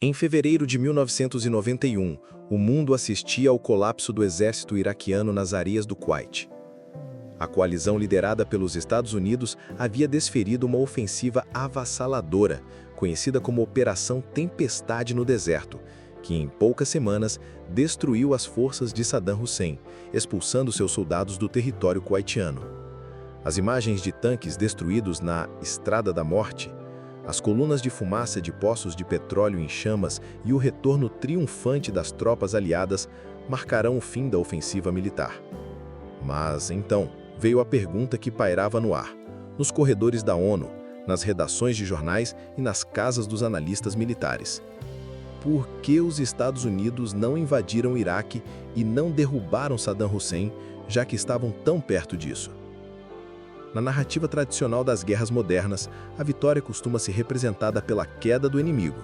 Em fevereiro de 1991, o mundo assistia ao colapso do exército iraquiano nas areias do Kuwait. A coalizão liderada pelos Estados Unidos havia desferido uma ofensiva avassaladora, conhecida como Operação Tempestade no Deserto, que em poucas semanas destruiu as forças de Saddam Hussein, expulsando seus soldados do território kuwaitiano. As imagens de tanques destruídos na Estrada da Morte, as colunas de fumaça de poços de petróleo em chamas e o retorno triunfante das tropas aliadas marcarão o fim da ofensiva militar. Mas, então, veio a pergunta que pairava no ar, nos corredores da ONU, nas redações de jornais e nas casas dos analistas militares. Por que os Estados Unidos não invadiram o Iraque e não derrubaram Saddam Hussein, já que estavam tão perto disso? Na narrativa tradicional das guerras modernas, a vitória costuma ser representada pela queda do inimigo.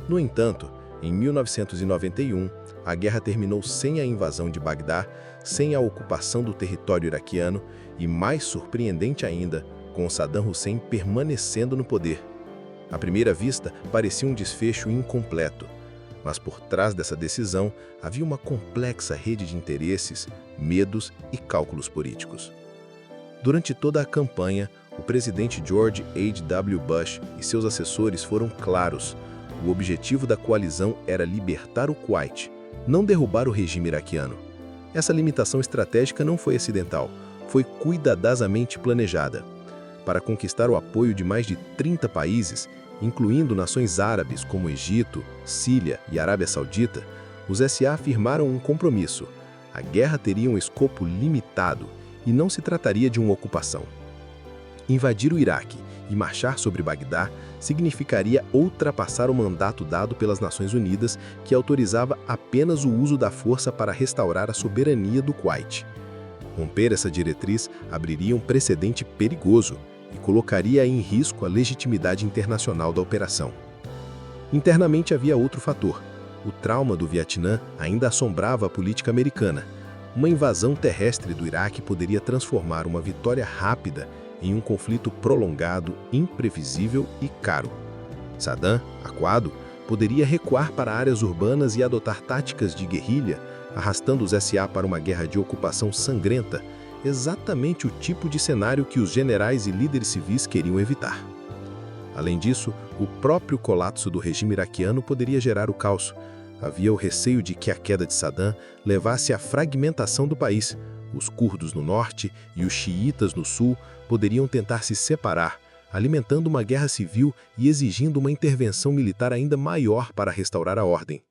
No entanto, em 1991, a guerra terminou sem a invasão de Bagdá, sem a ocupação do território iraquiano e, mais surpreendente ainda, com Saddam Hussein permanecendo no poder. À primeira vista, parecia um desfecho incompleto, mas por trás dessa decisão havia uma complexa rede de interesses, medos e cálculos políticos. Durante toda a campanha, o presidente George H.W. Bush e seus assessores foram claros. O objetivo da coalizão era libertar o Kuwait, não derrubar o regime iraquiano. Essa limitação estratégica não foi acidental, foi cuidadosamente planejada. Para conquistar o apoio de mais de 30 países, incluindo nações árabes como Egito, Síria e Arábia Saudita, os SA firmaram um compromisso. A guerra teria um escopo limitado e não se trataria de uma ocupação. Invadir o Iraque e marchar sobre Bagdá significaria ultrapassar o mandato dado pelas Nações Unidas, que autorizava apenas o uso da força para restaurar a soberania do Kuwait. Romper essa diretriz abriria um precedente perigoso e colocaria em risco a legitimidade internacional da operação. Internamente havia outro fator. O trauma do Vietnã ainda assombrava a política americana. Uma invasão terrestre do Iraque poderia transformar uma vitória rápida em um conflito prolongado, imprevisível e caro. Saddam, acuado, poderia recuar para áreas urbanas e adotar táticas de guerrilha, arrastando os SA para uma guerra de ocupação sangrenta, exatamente o tipo de cenário que os generais e líderes civis queriam evitar. Além disso, o próprio colapso do regime iraquiano poderia gerar o caos. Havia o receio de que a queda de Saddam levasse à fragmentação do país. Os curdos no norte e os xiitas no sul poderiam tentar se separar, alimentando uma guerra civil e exigindo uma intervenção militar ainda maior para restaurar a ordem.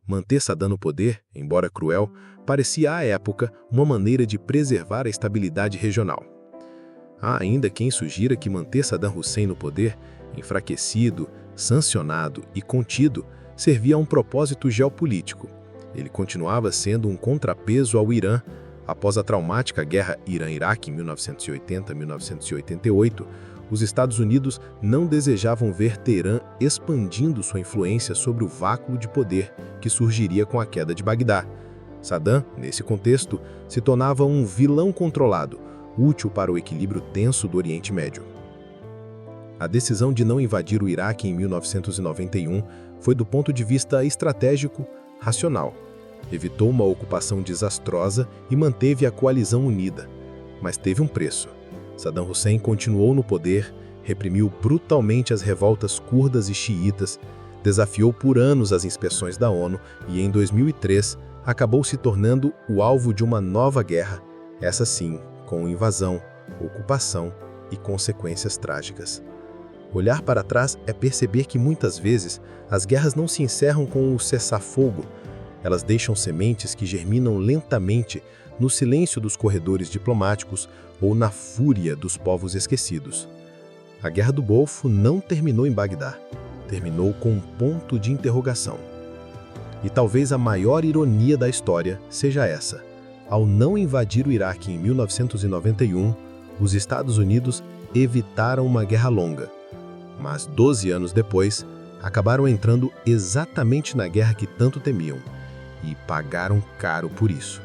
Manter Saddam no poder, embora cruel, parecia à época uma maneira de preservar a estabilidade regional. Há ainda quem sugira que manter Saddam Hussein no poder, enfraquecido, sancionado e contido, servia a um propósito geopolítico. Ele continuava sendo um contrapeso ao Irã. Após a traumática guerra Irã-Iraque em 1980-1988, os Estados Unidos não desejavam ver Teherã expandindo sua influência sobre o vácuo de poder que surgiria com a queda de Bagdá. Saddam, nesse contexto, se tornava um vilão controlado, útil para o equilíbrio tenso do Oriente Médio. A decisão de não invadir o Iraque em 1991 foi, do ponto de vista estratégico, racional. Evitou uma ocupação desastrosa e manteve a coalizão unida. Mas teve um preço. Saddam Hussein continuou no poder, reprimiu brutalmente as revoltas curdas e xiitas, desafiou por anos as inspeções da ONU e, em 2003, acabou se tornando o alvo de uma nova guerra, essa sim, com invasão, ocupação e consequências trágicas. Olhar para trás é perceber que muitas vezes as guerras não se encerram com o cessar-fogo. Elas deixam sementes que germinam lentamente no silêncio dos corredores diplomáticos ou na fúria dos povos esquecidos. A Guerra do Golfo não terminou em Bagdá, terminou com um ponto de interrogação. E talvez a maior ironia da história seja essa. Ao não invadir o Iraque em 1991, os Estados Unidos evitaram uma guerra longa. Mas 12 anos depois, acabaram entrando exatamente na guerra que tanto temiam, e pagaram caro por isso.